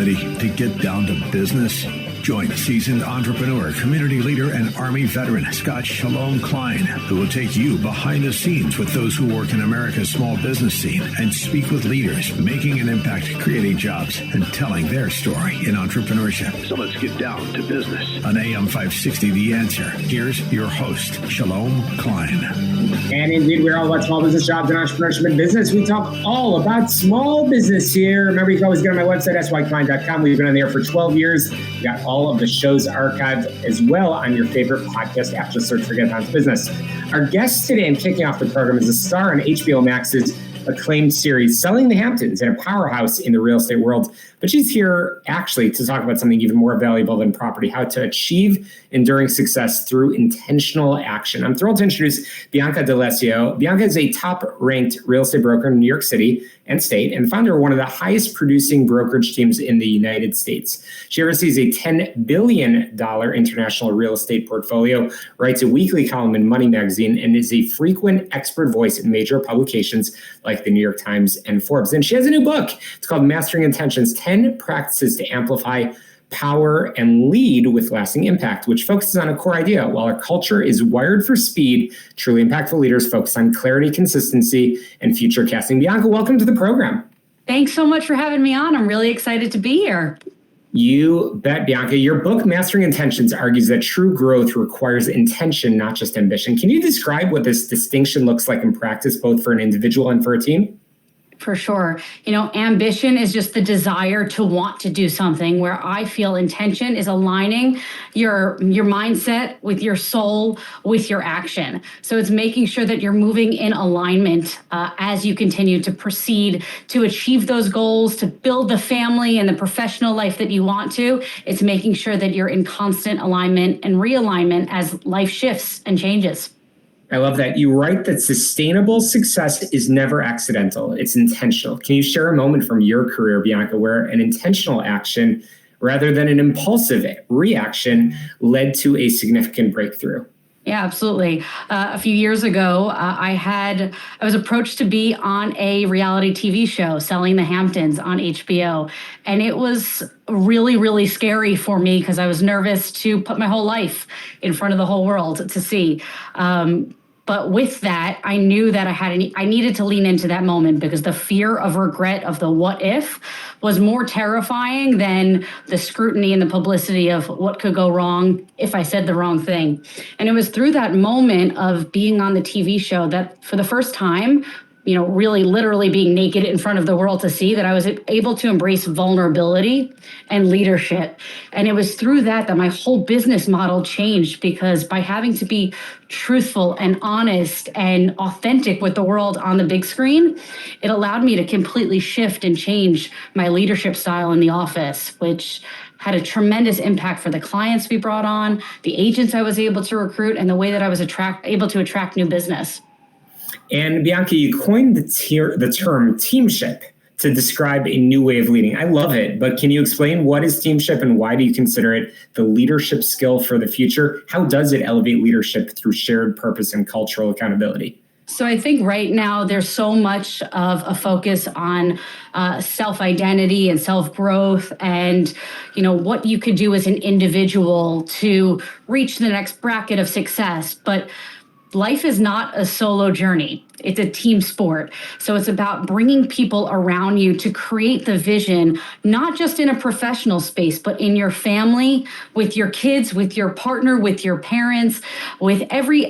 Ready to get down to business? Join seasoned entrepreneur, community leader, and Army veteran Scott Shalom Klein, who will take you behind the scenes with those who work in America's small business scene and speak with leaders making an impact, creating jobs, and telling their story in entrepreneurship. So let's get down to business. On AM 560, The Answer, here's your host, Shalom Klein. And indeed, we're all about small business, jobs, and entrepreneurship and business. We talk all about small business here. Remember, you can always get on my website, syklein.com. We've been on there for 12 years. We got all of the shows archived as well on your favorite podcast app. Just search for Get Down to Business. Our guest today and kicking off the program is a star on HBO Max's acclaimed series, Selling the Hamptons, and a powerhouse in the real estate world. But she's here actually to talk about something even more valuable than property, how to achieve enduring success through intentional action. I'm thrilled to introduce Bianca D'Alessio. Bianca is a top-ranked real estate broker in New York City and state, and founder of one of the highest producing brokerage teams in the United States. She oversees a $10 billion international real estate portfolio, writes a weekly column in Money Magazine, and is a frequent expert voice in major publications like the New York Times and Forbes. And she has a new book. It's called Mastering Intentions, 10 Practices to Amplify Power and Lead with Lasting Impact, which focuses on a core idea. While our culture is wired for speed, truly impactful leaders focus on clarity, consistency, and future casting. Bianca, welcome to the program. Thanks so much for having me on. I'm really excited to be here. You bet, Bianca. Your book, Mastering Intentions, argues that true growth requires intention, not just ambition. Can you describe what this distinction looks like in practice, both for an individual and for a team? For sure. Ambition is just the desire to want to do something, where I feel intention is aligning your mindset with your soul, with your action. So it's making sure that you're moving in alignment as you continue to proceed to achieve those goals, to build the family and the professional life that you want to. It's making sure that you're in constant alignment and realignment as life shifts and changes. I love that. You write that sustainable success is never accidental. It's intentional. Can you share a moment from your career, Bianca, where an intentional action rather than an impulsive reaction led to a significant breakthrough? Yeah, absolutely. A few years ago, I was approached to be on a reality TV show, Selling the Hamptons on HBO. And it was really, really scary for me because I was nervous to put my whole life in front of the whole world to see. But with that, I knew that I needed to lean into that moment because the fear of regret of the what if was more terrifying than the scrutiny and the publicity of what could go wrong if I said the wrong thing. And it was through that moment of being on the TV show that for the first time, really literally being naked in front of the world to see, that I was able to embrace vulnerability and leadership. And it was through that my whole business model changed, because by having to be truthful and honest and authentic with the world on the big screen, it allowed me to completely shift and change my leadership style in the office, which had a tremendous impact for the clients we brought on, the agents I was able to recruit, and the way that I was able to attract new business. And Bianca, you coined the term teamship to describe a new way of leading. I love it, but can you explain what is teamship and why do you consider it the leadership skill for the future? How does it elevate leadership through shared purpose and cultural accountability? So I think right now there's so much of a focus on self-identity and self-growth and, what you could do as an individual to reach the next bracket of success. But life is not a solo journey. It's a team sport. So it's about bringing people around you to create the vision, not just in a professional space, but in your family, with your kids, with your partner, with your parents, with every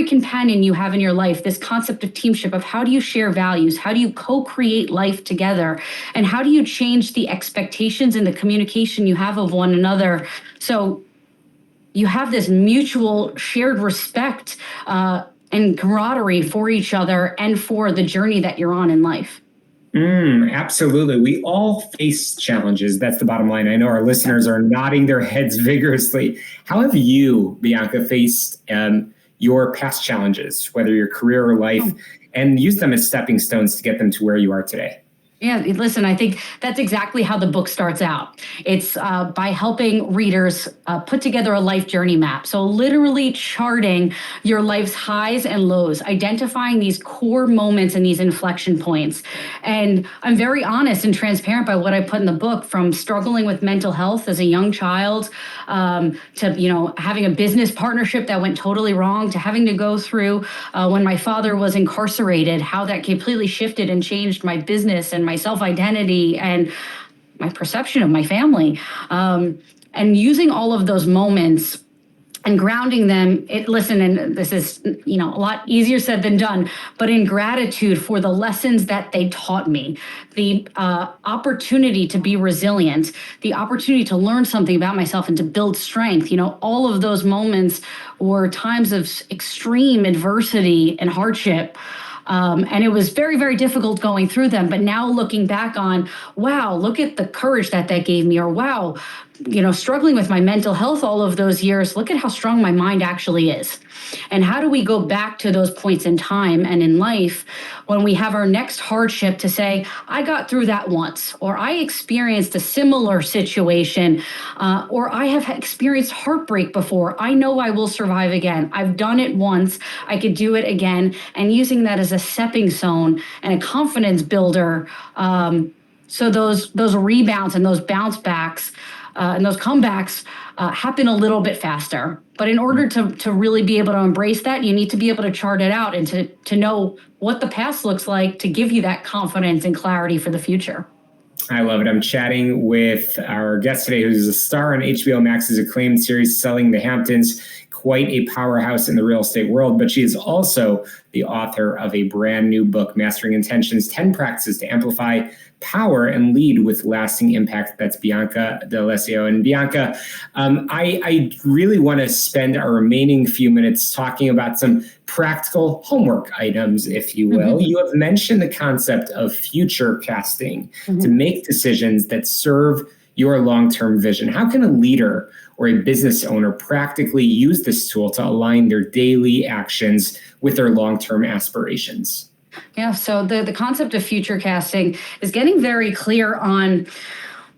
companion you have in your life. This concept of teamship, of how do you share values? How do you co-create life together? And how do you change the expectations and the communication you have of one another? So you have this mutual shared respect and camaraderie for each other and for the journey that you're on in life. Absolutely. We all face challenges. That's the bottom line. I know our listeners are nodding their heads vigorously. How have you, Bianca, faced your past challenges, whether your career or life, and used them as stepping stones to get them to where you are today? Yeah, listen, I think that's exactly how the book starts out. It's by helping readers put together a life journey map. So, literally charting your life's highs and lows, identifying these core moments and these inflection points. And I'm very honest and transparent by what I put in the book, from struggling with mental health as a young child to, having a business partnership that went totally wrong, to having to go through when my father was incarcerated, how that completely shifted and changed my business and my self-identity and my perception of my family. And using all of those moments and grounding them, and this is, a lot easier said than done, but in gratitude for the lessons that they taught me, the opportunity to be resilient, the opportunity to learn something about myself and to build strength. All of those moments were times of extreme adversity and hardship. And it was very, very difficult going through them. But now looking back on, wow, look at the courage that gave me, or wow, struggling with my mental health all of those years, look at how strong my mind actually is. And how do we go back to those points in time and in life when we have our next hardship to say, I got through that once, or I experienced a similar situation, or I have experienced heartbreak before. I know I will survive again. I've done it once. I could do it again. And using that as a stepping stone and a confidence builder. So those rebounds and those bounce backs and those comebacks happen a little bit faster. But in order to really be able to embrace that, you need to be able to chart it out and to know what the past looks like to give you that confidence and clarity for the future. I love it. I'm chatting with our guest today, who's a star on HBO Max's acclaimed series, Selling the Hamptons. Quite a powerhouse in the real estate world, but she is also the author of a brand new book, Mastering Intentions, 10 Practices to Amplify Power and Lead with Lasting Impact. That's Bianca D'Alessio. And Bianca, I really want to spend our remaining few minutes talking about some practical homework items, if you will. Mm-hmm. You have mentioned the concept of future casting to make decisions that serve your long-term vision. How can a leader or a business owner practically use this tool to align their daily actions with their long-term aspirations? Yeah, so the concept of future casting is getting very clear on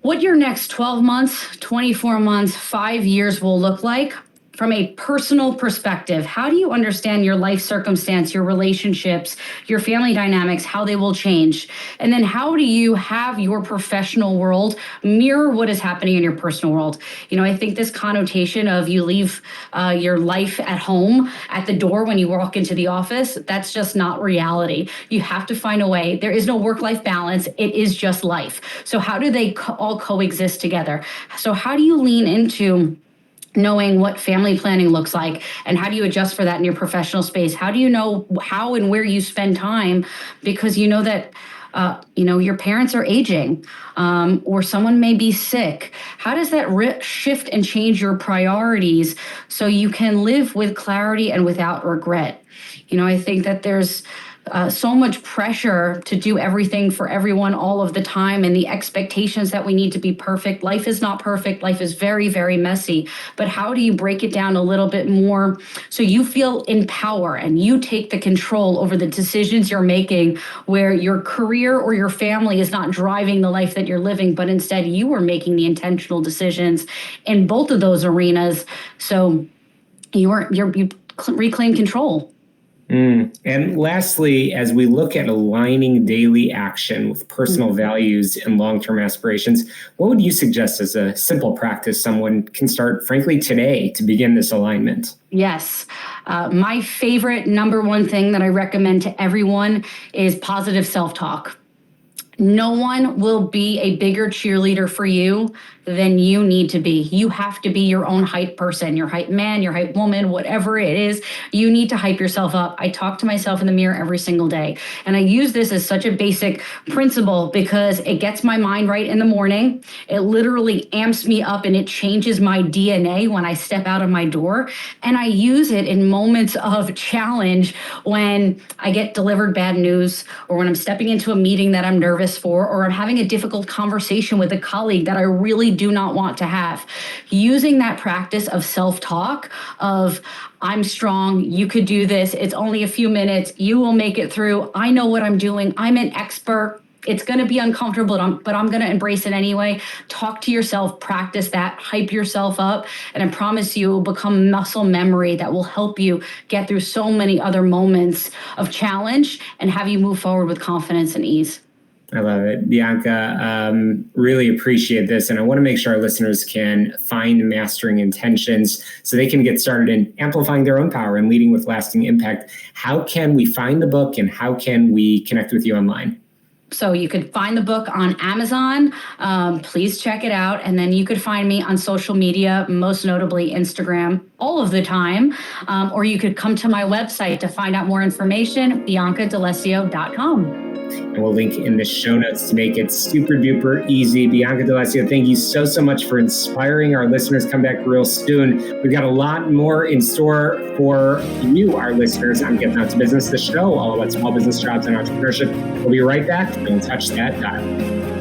what your next 12 months, 24 months, 5 years will look like from a personal perspective. How do you understand your life circumstance, your relationships, your family dynamics, how they will change? And then how do you have your professional world mirror what is happening in your personal world? I think this connotation of you leave your life at home at the door when you walk into the office, that's just not reality. You have to find a way. There is no work-life balance. It is just life. So how do they all coexist together? So how do you lean into knowing what family planning looks like, and how do you adjust for that in your professional space? How do you know how and where you spend time? Because you know that your parents are aging, or someone may be sick. How does that shift and change your priorities so you can live with clarity and without regret? I think that there's so much pressure to do everything for everyone all of the time, and the expectations that we need to be perfect. Life is not perfect. Life is very, very messy. But how do you break it down a little bit more so you feel in power and you take the control over the decisions you're making, where your career or your family is not driving the life that you're living, but instead you are making the intentional decisions in both of those arenas. So you reclaim control. And lastly, as we look at aligning daily action with personal values and long-term aspirations, what would you suggest as a simple practice someone can start, frankly, today to begin this alignment? Yes. My favorite number one thing that I recommend to everyone is positive self-talk. No one will be a bigger cheerleader for you than you need to be. You have to be your own hype person, your hype man, your hype woman, whatever it is. You need to hype yourself up. I talk to myself in the mirror every single day. And I use this as such a basic principle because it gets my mind right in the morning. It literally amps me up and it changes my DNA when I step out of my door. And I use it in moments of challenge when I get delivered bad news, or when I'm stepping into a meeting that I'm nervous for, or I'm having a difficult conversation with a colleague that I really do not want to have. Using that practice of self-talk of, I'm strong, you could do this, it's only a few minutes, you will make it through, I know what I'm doing, I'm an expert. It's going to be uncomfortable, but I'm going to embrace it anyway. Talk to yourself, practice that, hype yourself up, and I promise you it will become muscle memory that will help you get through so many other moments of challenge and have you move forward with confidence and ease. I love it. Bianca, really appreciate this. And I want to make sure our listeners can find Mastering Intentions so they can get started in amplifying their own power and leading with lasting impact. How can we find the book and how can we connect with you online? So you could find the book on Amazon. Please check it out. And then you could find me on social media, most notably Instagram, all of the time. Or you could come to my website to find out more information, biancadalessio.com. And we'll link in the show notes to make it super duper easy. Bianca D'Alessio, thank you so much for inspiring our listeners. Come back real soon. We've got a lot more in store for you, our listeners, on Getting Out to Business, the show all about small business, jobs, and entrepreneurship. We'll be right back. Don't touch that dial.